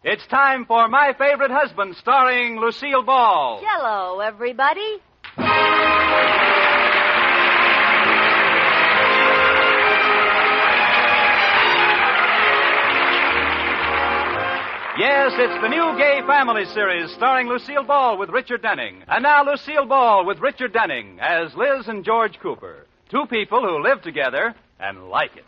It's time for My Favorite Husband, starring Lucille Ball. Hello, everybody. Yes, it's the new Gay Family series starring Lucille Ball with Richard Denning. And now Lucille Ball with Richard Denning as Liz and George Cooper. Two people who live together and like it.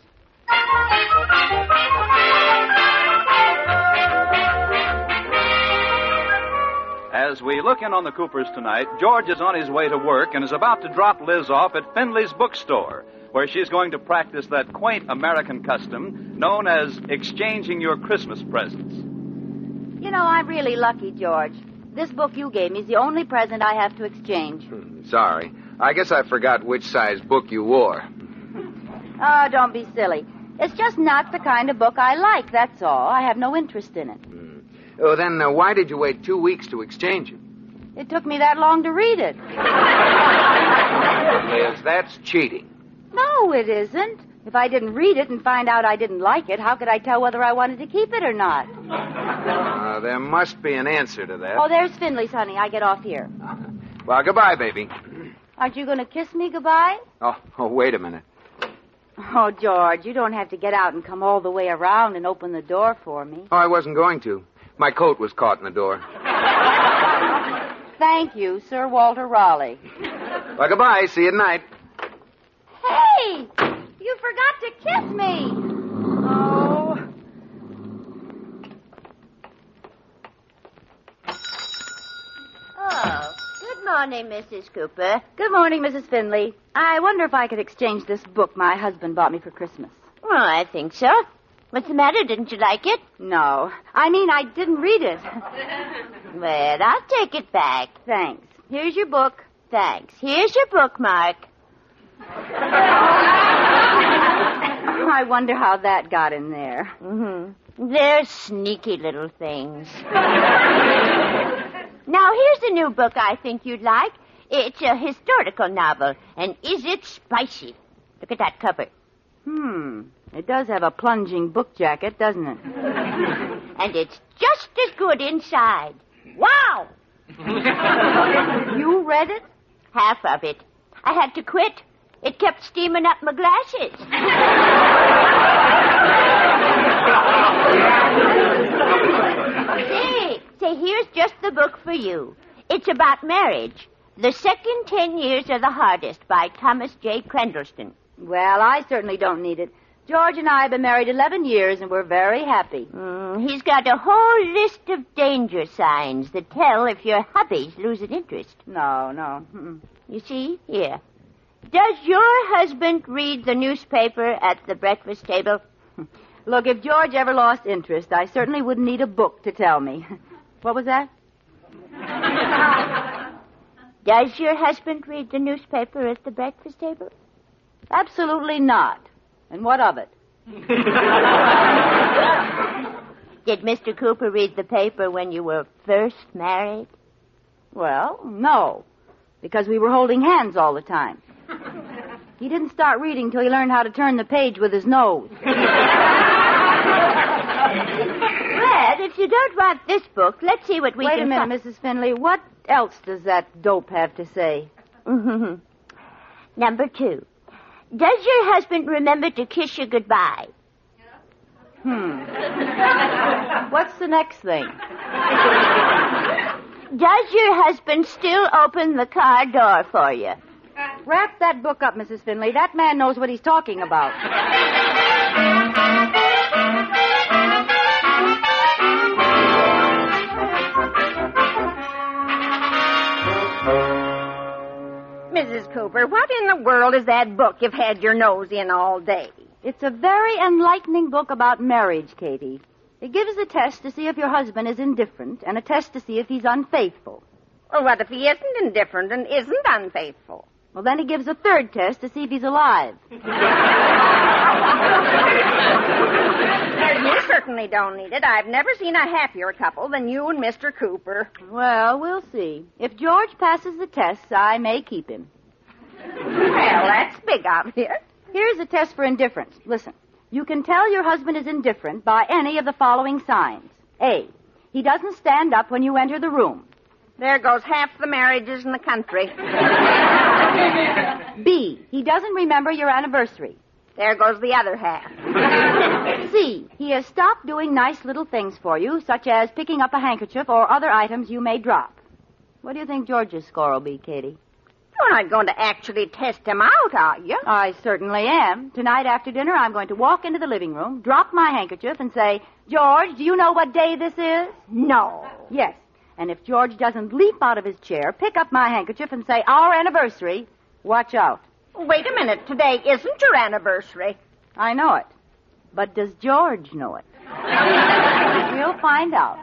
As we look in on the Coopers tonight, George is on his way to work and is about to drop Liz off at Findley's bookstore, where she's going to practice that quaint American custom known as exchanging your Christmas presents. You know, I'm really lucky, George. This book you gave me is the only present I have to exchange. Sorry. I guess I forgot which size book you wore. Oh, don't be silly. It's just not the kind of book I like, that's all. I have no interest in it. Oh, then why did you wait 2 weeks to exchange it? It took me that long to read it. Liz, that's cheating. No, it isn't. If I didn't read it and find out I didn't like it, how could I tell whether I wanted to keep it or not? There must be an answer to that. Oh, there's Findley's, honey. I get off here. Well, goodbye, baby. Aren't you going to kiss me goodbye? Oh, wait a minute. Oh, George, you don't have to get out and come all the way around and open the door for me. Oh, I wasn't going to. My coat was caught in the door. Thank you, Sir Walter Raleigh. Well, goodbye. See you tonight. Hey! You forgot to kiss me! Oh. Oh, good morning, Mrs. Cooper. Good morning, Mrs. Findley. I wonder if I could exchange this book my husband bought me for Christmas. Well, I think so. What's the matter? Didn't you like it? No. I mean, I didn't read it. Well, I'll take it back. Thanks. Here's your book. Thanks. Here's your bookmark. I wonder how that got in there. Mm-hmm. They're sneaky little things. Now, here's a new book I think you'd like. It's a historical novel, and is it spicy? Look at that cover. It does have a plunging book jacket, doesn't it? And it's just as good inside. Wow! You read it? Half of it. I had to quit. It kept steaming up my glasses. Say, here's just the book for you. It's about marriage. The Second 10 Years Are the Hardest by Thomas J. Crendleston. Well, I certainly don't need it. George and I have been married 11 years, and we're very happy. He's got a whole list of danger signs that tell if your hubby's losing interest. No. You see? Here. Does your husband read the newspaper at the breakfast table? Look, if George ever lost interest, I certainly wouldn't need a book to tell me. What was that? Does your husband read the newspaper at the breakfast table? Absolutely not. And what of it? Did Mr. Cooper read the paper when you were first married? Well, no, because we were holding hands all the time. He didn't start reading till he learned how to turn the page with his nose. Well, if you don't want this book, let's see what we Wait can... a minute, Mrs. Findley. What else does that dope have to say? Number 2. Does your husband remember to kiss you goodbye? What's the next thing? Does your husband still open the car door for you? Wrap that book up, Mrs. Findley. That man knows what he's talking about. Mrs. Cooper, what in the world is that book you've had your nose in all day? It's a very enlightening book about marriage, Katie. It gives a test to see if your husband is indifferent and a test to see if he's unfaithful. Well, what if he isn't indifferent and isn't unfaithful? Well, then he gives a third test to see if he's alive. You certainly don't need it. I've never seen a happier couple than you and Mr. Cooper. Well, we'll see. If George passes the tests, I may keep him. Well, that's big of you. Here's a test for indifference. Listen. You can tell your husband is indifferent by any of the following signs. A, he doesn't stand up when you enter the room. There goes half the marriages in the country. B, he doesn't remember your anniversary. There goes the other half. C, he has stopped doing nice little things for you, such as picking up a handkerchief or other items you may drop. What do you think George's score will be, Katie? You're not going to actually test him out, are you? I certainly am. Tonight after dinner, I'm going to walk into the living room, drop my handkerchief, and say, George, do you know what day this is? No. Yes. And if George doesn't leap out of his chair, pick up my handkerchief, and say, our anniversary, watch out. Wait a minute. Today isn't your anniversary. I know it. But does George know it? We'll find out.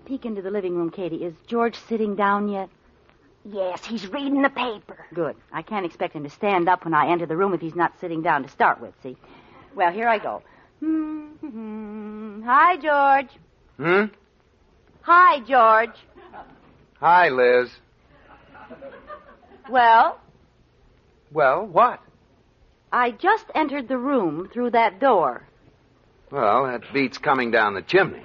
Peek into the living room, Katie. Is George sitting down yet? Yes, he's reading the paper. Good. I can't expect him to stand up when I enter the room if he's not sitting down to start with, see? Well, here I go. Hi, George. Hi, George. Hi, Liz. Well? Well, what? I just entered the room through that door. Well, that beats coming down the chimney.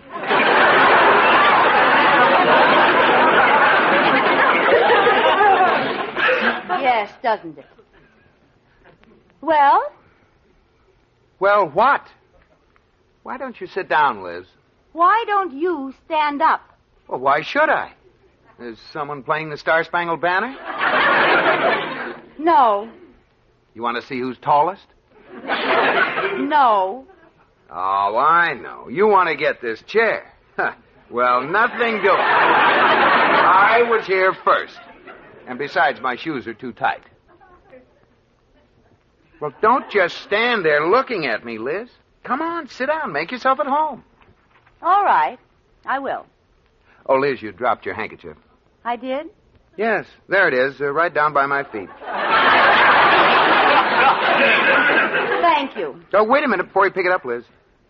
Yes, doesn't it? Well? Well, what? Why don't you sit down, Liz? Why don't you stand up? Well, why should I? Is someone playing the Star-Spangled Banner? No. You want to see who's tallest? No. Oh, I know. You want to get this chair. Well, nothing doing. I was here first. And besides, my shoes are too tight. Well, don't just stand there looking at me, Liz. Come on, sit down. Make yourself at home. All right. I will. Oh, Liz, you dropped your handkerchief. I did? Yes, there it is, right down by my feet. Thank you. Oh, wait a minute before you pick it up, Liz.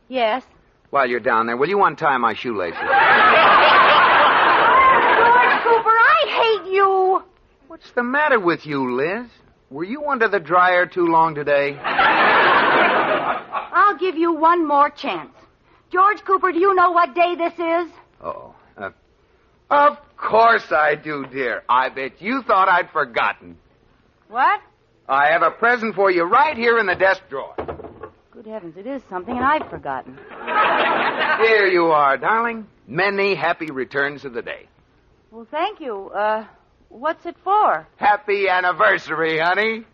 Yes. While you're down there, will you untie my shoelaces? George Cooper, I hate you. What's the matter with you, Liz? Were you under the dryer too long today? I'll give you one more chance. George Cooper, do you know what day this is? Uh-oh. Of course I do, dear. I bet you thought I'd forgotten. What? I have a present for you right here in the desk drawer. Good heavens, it is something, and I've forgotten. Here you are, darling. Many happy returns of the day. Well, thank you. What's it for? Happy anniversary, honey.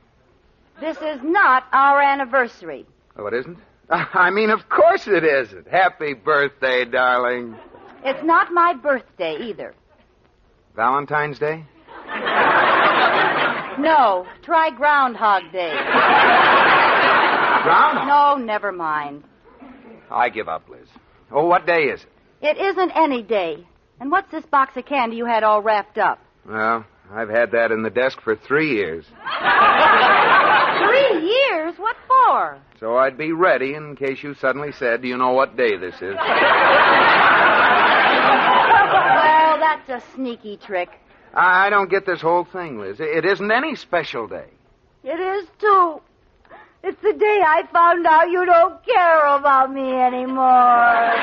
This is not our anniversary. Oh, it isn't? I mean, of course it isn't. Happy birthday, darling. It's not my birthday, either. Valentine's Day? No, try Groundhog Day. Groundhog? No, never mind. I give up, Liz. Oh, what day is it? It isn't any day. And what's this box of candy you had all wrapped up? Well, I've had that in the desk for 3 years. 3 years? What for? So I'd be ready in case you suddenly said, do you know what day this is? Well, that's a sneaky trick. I don't get this whole thing, Liz. It isn't any special day. It is, too. It's the day I found out you don't care about me anymore.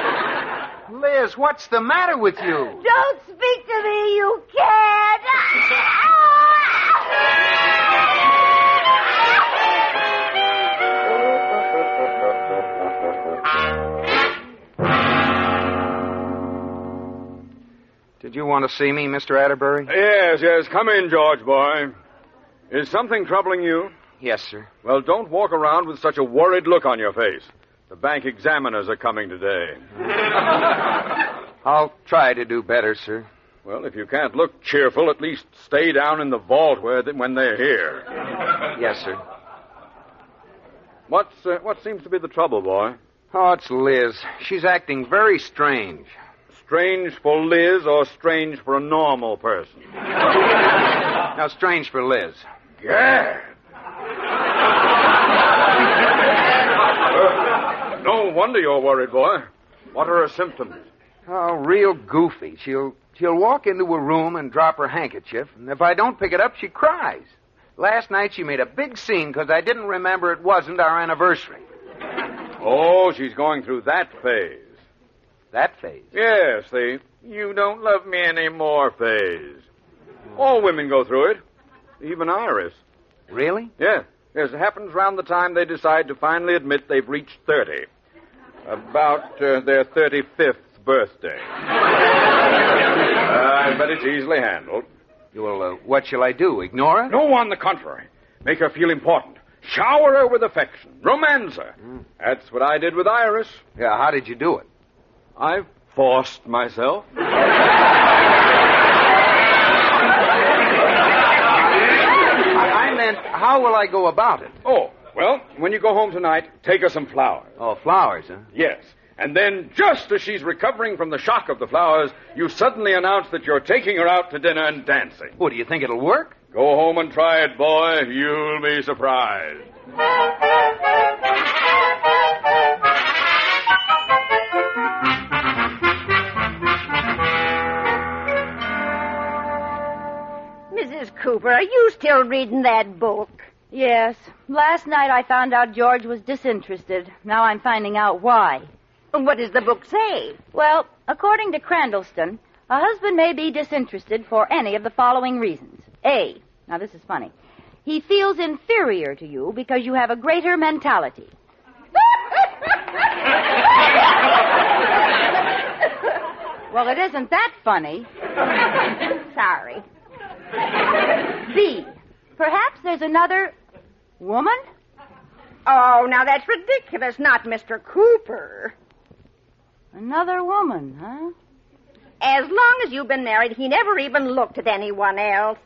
Liz, what's the matter with you? Don't speak to me, you can't. Did you want to see me, Mr. Atterbury? Yes. Come in, George, boy. Is something troubling you? Yes, sir. Well, don't walk around with such a worried look on your face. The bank examiners are coming today. I'll try to do better, sir. Well, if you can't look cheerful, at least stay down in the vault when they're here. Yes, sir. What seems to be the trouble, boy? Oh, it's Liz. She's acting very strange. Strange for Liz or strange for a normal person? Now, strange for Liz. Yeah. No wonder you're worried, boy. What are her symptoms? Oh, real goofy. She'll walk into a room and drop her handkerchief, and if I don't pick it up, she cries. Last night she made a big scene because I didn't remember it wasn't our anniversary. Oh, she's going through that phase. That phase? Yes, the you don't love me anymore phase. All women go through it. Even Iris. Really? Yes. Yes, it happens around the time they decide to finally admit they've reached 30. About their 35th birthday. But it's easily handled. Well, what shall I do? Ignore her? No, on the contrary. Make her feel important. Shower her with affection. Romance her. That's what I did with Iris. Yeah, how did you do it? I forced myself. I meant, how will I go about it? Oh, well, when you go home tonight, take her some flowers. Oh, flowers, huh? Yes. And then, just as she's recovering from the shock of the flowers, you suddenly announce that you're taking her out to dinner and dancing. Oh, do you think it'll work? Go home and try it, boy. You'll be surprised. Mrs. Cooper, are you still reading that book? Yes. Last night I found out George was disinterested. Now I'm finding out why. What does the book say? Well, according to Crandallston, a husband may be disinterested for any of the following reasons. A, now this is funny, he feels inferior to you because you have a greater mentality. Well, it isn't that funny. Sorry. B, perhaps there's another woman? Oh, now that's ridiculous. Not Mr. Cooper. Another woman, huh? As long as you've been married, he never even looked at anyone else.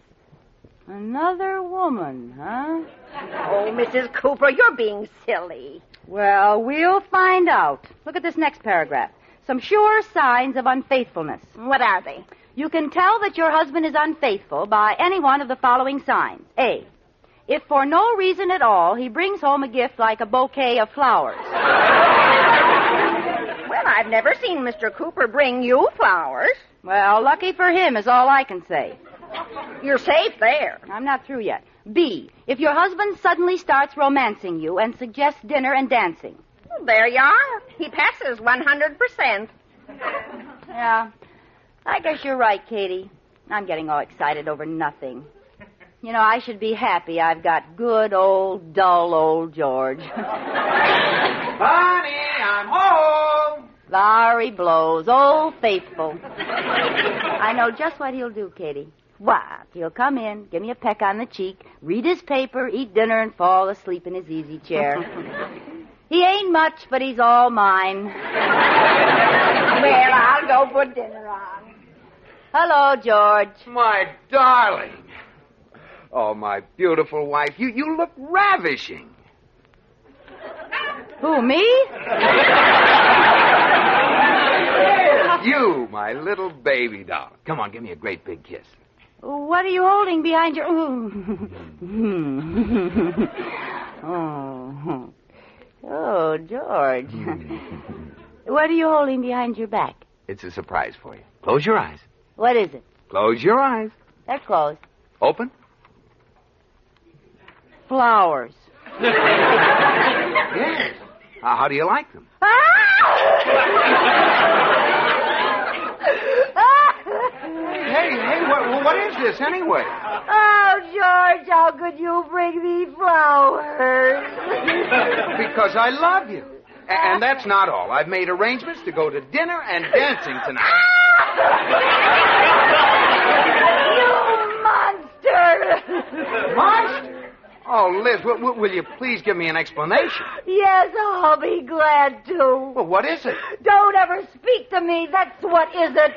Another woman, huh? Oh, Mrs. Cooper, you're being silly. Well, we'll find out. Look at this next paragraph. Some sure signs of unfaithfulness. What are they? You can tell that your husband is unfaithful by any one of the following signs. A, if for no reason at all he brings home a gift like a bouquet of flowers. Well, I've never seen Mr. Cooper bring you flowers. Well, lucky for him is all I can say. You're safe there. I'm not through yet. B, if your husband suddenly starts romancing you and suggests dinner and dancing. Well, there you are. He passes 100%. Yeah, I guess you're right, Katie. I'm getting all excited over nothing. You know, I should be happy I've got good old, dull old George. Honey, I'm home. Larry blows, old faithful. I know just what he'll do, Katie. What? He'll come in, give me a peck on the cheek, read his paper, eat dinner, and fall asleep in his easy chair. He ain't much, but he's all mine. Well, I'll go put dinner on. Hello, George. My darling. Oh, my beautiful wife. You look ravishing. Who, me? You, my little baby doll. Come on, give me a great big kiss. What are you holding behind your... Oh, George. What are you holding behind your back? It's a surprise for you. Close your eyes. What is it? Close your eyes. They're closed. Open. Flowers. Yes. How do you like them? Hey, what is this anyway? Oh, George, how could you bring me flowers? Because I love you. And that's not all. I've made arrangements to go to dinner and dancing tonight. You monster! Monster? Oh, Liz, will you please give me an explanation? Yes, I'll be glad to. Well, what is it? Don't ever speak to me. That's what is it.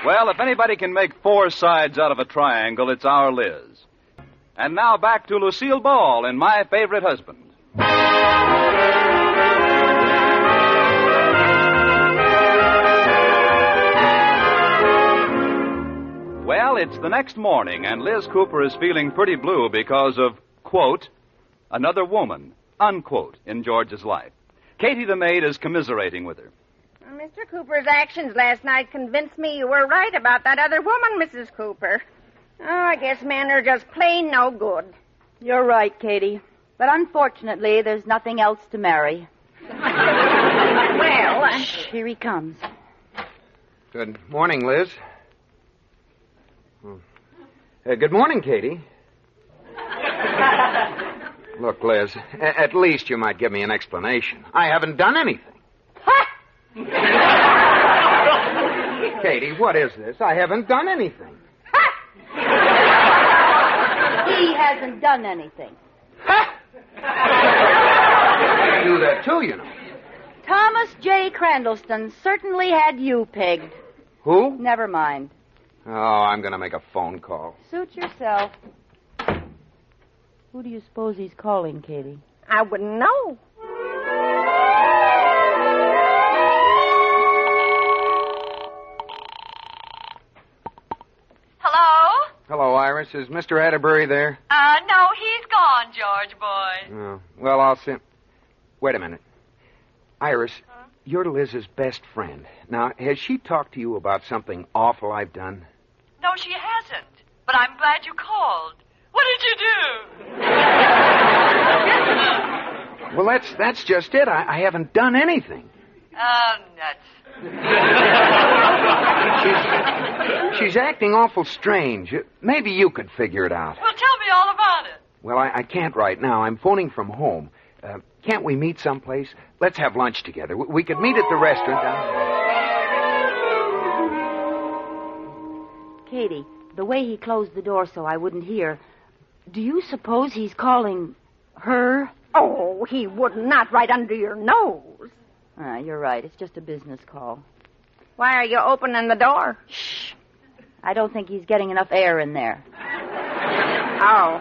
Well, if anybody can make four sides out of a triangle, it's our Liz. And now back to Lucille Ball in My Favorite Husband. Well, it's the next morning, and Liz Cooper is feeling pretty blue because of, quote, another woman, unquote, in George's life. Katie the maid is commiserating with her. Mr. Cooper's actions last night convinced me you were right about that other woman, Mrs. Cooper. Oh, I guess men are just plain no good. You're right, Katie. But unfortunately, there's nothing else to marry. Well, Here he comes. Good morning, Liz. Good morning, Katie. Look, Liz, at least you might give me an explanation. I haven't done anything. Katie, what is this? I haven't done anything. He hasn't done anything. I do that too, you know. Thomas J. Crandallston certainly had you pegged. Who? Never mind. Oh, I'm going to make a phone call. Suit yourself. Who do you suppose he's calling, Katie? I wouldn't know. Hello? Hello, Iris. Is Mr. Atterbury there? No, he's gone, George boy. Oh, well, I'll see. Wait a minute. Iris, you're Liz's best friend. Now, has she talked to you about something awful I've done? No, she hasn't. But I'm glad you called. What did you do? Well, that's just it. I haven't done anything. Oh, nuts. She's acting awful strange. Maybe you could figure it out. Well, tell me all about it. Well, I can't right now. I'm phoning from home. Can't we meet someplace? Let's have lunch together. We could meet at the restaurant down there. Katie, the way he closed the door so I wouldn't hear, do you suppose he's calling her? Oh, he would not right under your nose. You're right. It's just a business call. Why are you opening the door? Shh. I don't think he's getting enough air in there. Oh.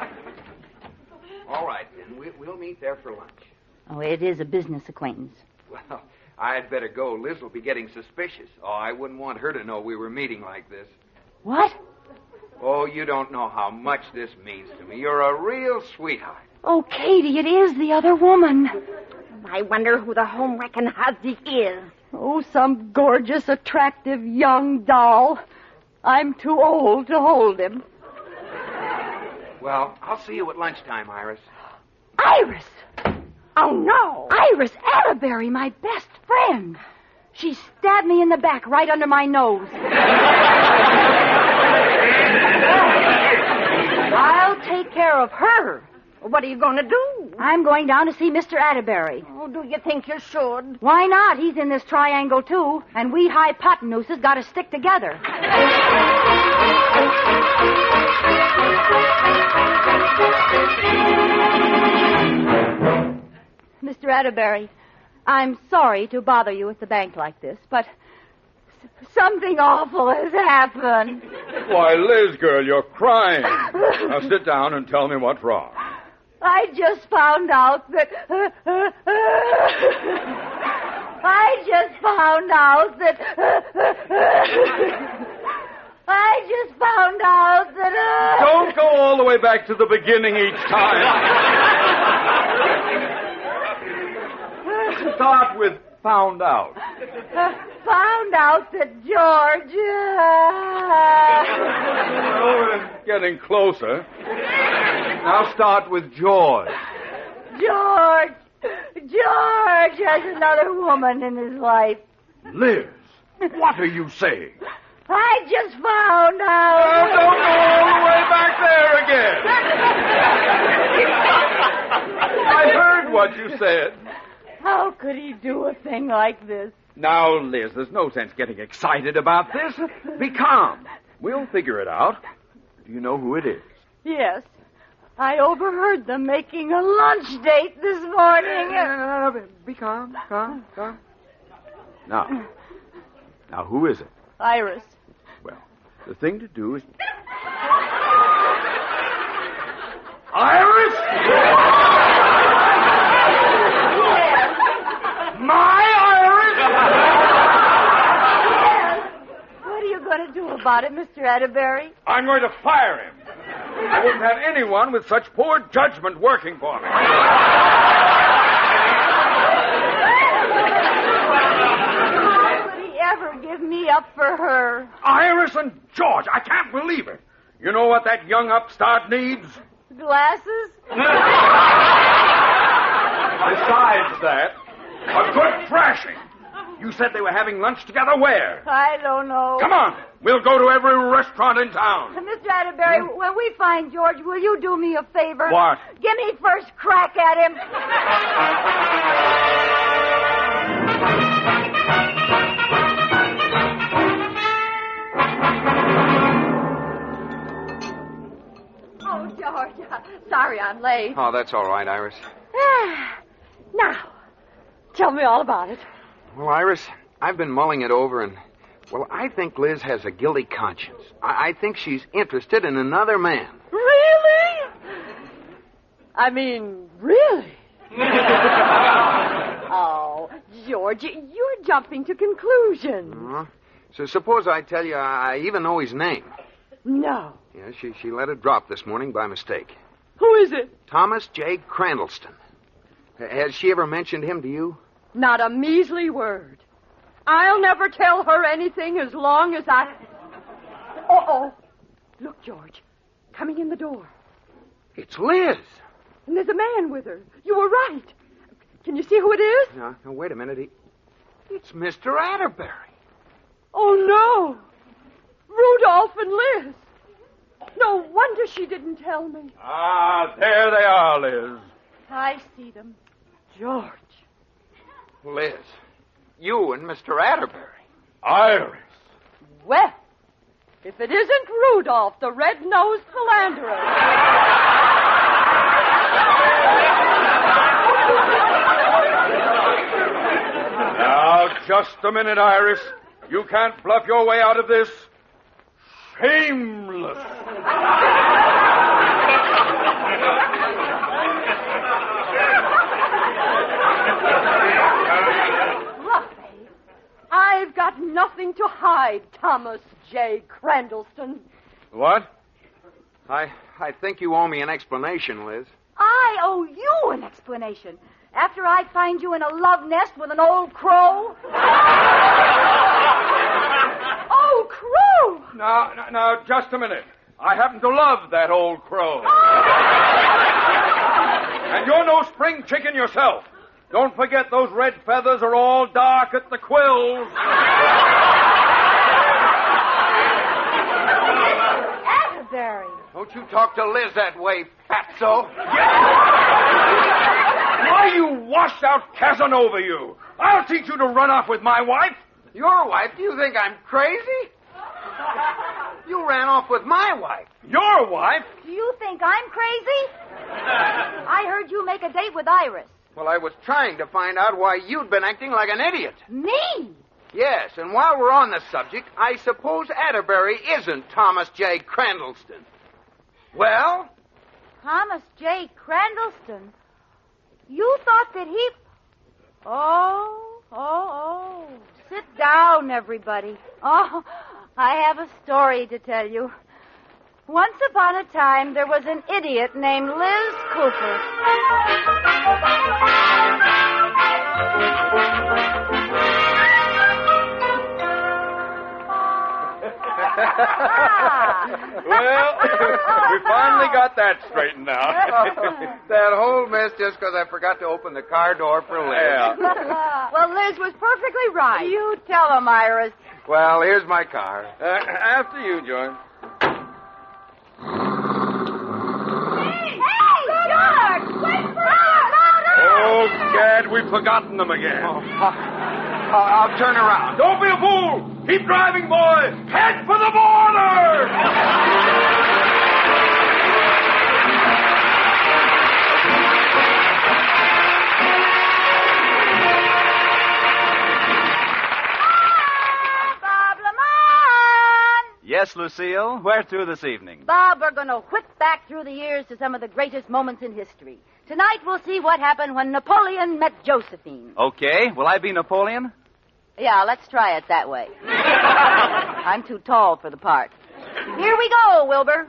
All right, then. We'll meet there for lunch. Oh, it is a business acquaintance. Well, I'd better go. Liz will be getting suspicious. Oh, I wouldn't want her to know we were meeting like this. What? Oh, you don't know how much this means to me. You're a real sweetheart. Oh, Katie, it is the other woman. I wonder who the home-wrecking hussy is. Oh, some gorgeous, attractive young doll. I'm too old to hold him. Well, I'll see you at lunchtime, Iris. Iris! Oh, no. Iris Atterbury, my best friend. She stabbed me in the back right under my nose. I'll take care of her. What are you going to do? I'm going down to see Mr. Atterbury. Oh, do you think you should? Why not? He's in this triangle, too. And we hypotenuses got to stick together. Mr. Atterbury, I'm sorry to bother you at the bank like this, but something awful has happened. Why, Liz, girl, you're crying. Now sit down and tell me what's wrong. I just found out that... Don't go all the way back to the beginning each time. Start with found out. Found out that George... Oh, it's getting closer. Now start with George. George has another woman in his life. Liz, what are you saying? I just found out. Oh, don't go all the way back there again. I heard what you said. How could he do a thing like this? Now, Liz, there's no sense getting excited about this. Be calm. We'll figure it out. Do you know who it is? Yes. I overheard them making a lunch date this morning. Be calm, calm. Now, who is it? Iris. Well, the thing to do is... Iris? My Iris? Yes. What are you going to do about it, Mr. Atterbury? I'm going to fire him. I wouldn't have anyone with such poor judgment working for me. Why would he ever give me up for her? Iris and George, I can't believe it. You know what that young upstart needs? Glasses? Besides that, a good thrashing. You said they were having lunch together where? I don't know. Come on. We'll go to every restaurant in town. Mr. Atterbury, when we find George, will you do me a favor? What? Give me first crack at him. Oh, George, sorry I'm late. Oh, that's all right, Iris. Now, tell me all about it. Well, Iris, I've been mulling it over, and, well, I think Liz has a guilty conscience. I think she's interested in another man. Really? I mean, really? Oh, George, you're jumping to conclusions. So suppose I tell you I even know his name. No. Yeah, she let it drop this morning by mistake. Who is it? Thomas J. Crandallston. Has she ever mentioned him to you? Not a measly word. I'll never tell her anything as long as I... Uh-oh. Look, George. Coming in the door. It's Liz. And there's a man with her. You were right. Can you see who it is? No, wait a minute. It's Mr. Atterbury. Oh, no. Rudolph and Liz. No wonder she didn't tell me. Ah, there they are, Liz. I see them. George. Liz, you and Mr. Atterbury. Iris. Well, if it isn't Rudolph, the red-nosed philanderer. Now, just a minute, Iris. You can't bluff your way out of this. Shameless. Fluffy, I've got nothing to hide, Thomas J. Crandallston. What? I think you owe me an explanation, Liz. I owe you an explanation. After I find you in a love nest with an old crow. Old crow! Now, just a minute. I happen to love that old crow. And you're no spring chicken yourself. Don't forget those red feathers are all dark at the quills. Atterbury. Don't you talk to Liz that way, fatso. Why, you washed-out Casanova, you. I'll teach you to run off with my wife. Your wife? Do you think I'm crazy? You ran off with my wife. Your wife? Do you think I'm crazy? I heard you make a date with Iris. Well, I was trying to find out why you'd been acting like an idiot. Me? Yes, and while we're on the subject, I suppose Atterbury isn't Thomas J. Crandallston. Well? Thomas J. Crandallston? You thought that he... Oh. Sit down, everybody. Oh, I have a story to tell you. Once upon a time, there was an idiot named Liz Cooper. Well, we finally got that straightened out. That whole mess just because I forgot to open the car door for Liz. Yeah. Well, Liz was perfectly right. You tell him, Iris. Well, here's my car. After you, George. Hey, George! Wait for us! Oh, Gad, we've forgotten them again. I'll turn around. Don't be a fool! Keep driving, boy! Head for the border! Bob Lamont! Yes, Lucille. Where to this evening? Bob, we're going to whip back through the years to some of the greatest moments in history. Tonight we'll see what happened when Napoleon met Josephine. Okay. Will I be Napoleon? Yeah, let's try it that way. I'm too tall for the part. Here we go, Wilbur.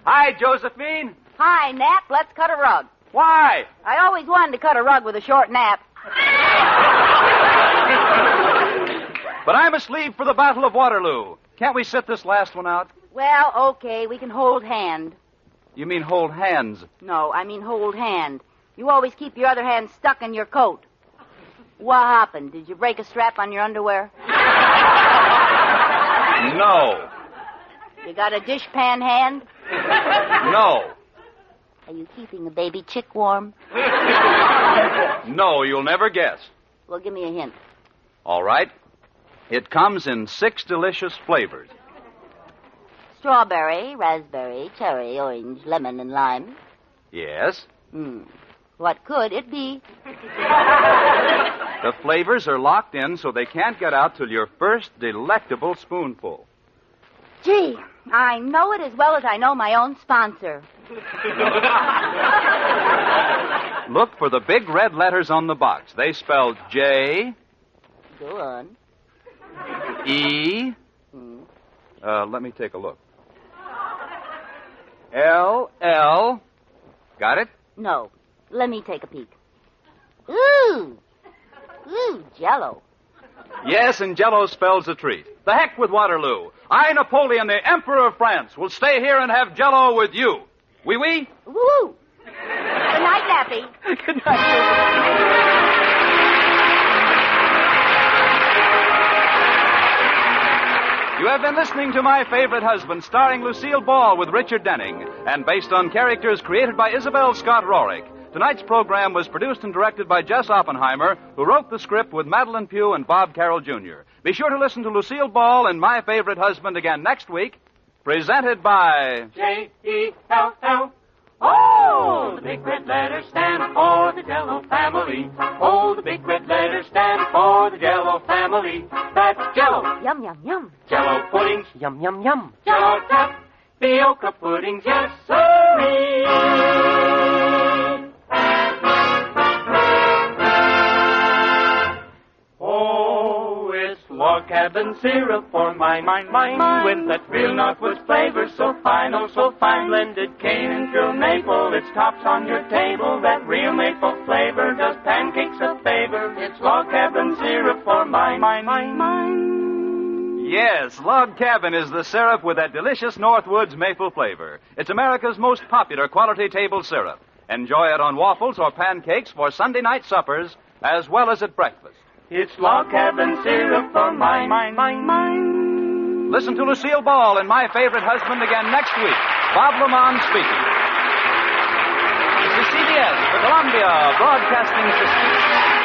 Hi, Josephine. Hi, Nap. Let's cut a rug. Why? I always wanted to cut a rug with a short nap. But I must leave for the Battle of Waterloo. Can't we sit this last one out? Well, okay, we can hold hand. You mean hold hands? No, I mean hold hand. You always keep your other hand stuck in your coat. What happened? Did you break a strap on your underwear? No. You got a dishpan hand? No. Are you keeping a baby chick warm? No, you'll never guess. Well, give me a hint. All right. It comes in 6 delicious flavors. Strawberry, raspberry, cherry, orange, lemon, and lime. Yes. What could it be? The flavors are locked in so they can't get out till your first delectable spoonful. Gee, I know it as well as I know my own sponsor. Look for the big red letters on the box. They spell J. Go on. E. Let me take a look. L. Got it? No. Let me take a peek. Ooh, Jell-O. Yes, and Jell-O spells a treat. The heck with Waterloo. I, Napoleon, the Emperor of France, will stay here and have Jell-O with you. Oui, oui? Woo! Good night, Nappy. Good night. You have been listening to My Favorite Husband, starring Lucille Ball with Richard Denning, and based on characters created by Isabel Scott Rorick. Tonight's program was produced and directed by Jess Oppenheimer, who wrote the script with Madeline Pugh and Bob Carroll, Jr. Be sure to listen to Lucille Ball and My Favorite Husband again next week, presented by J-E-L-L. Oh, the big red letters stand for the Jell-O family. Oh, the big red letters stand for the Jell-O family. That's Jell-O. Yum, yum, yum. Jell-O puddings. Yum, yum, yum. Jell-O tapioca puddings. Yes, sirree. Oh, it's log cabin syrup for mine. With that real Northwoods flavor, so fine, oh so fine. Blended cane and true maple, it's tops on your table. That real maple flavor does pancakes a favor. It's log cabin syrup for mine. Yes, Log Cabin is the syrup with that delicious Northwoods maple flavor. It's America's most popular quality table syrup. Enjoy it on waffles or pancakes for Sunday night suppers, as well as at breakfast. It's log cabin syrup for mine. Listen to Lucille Ball and My Favorite Husband again next week. Bob Lamont speaking. This is CBS, the Columbia Broadcasting System.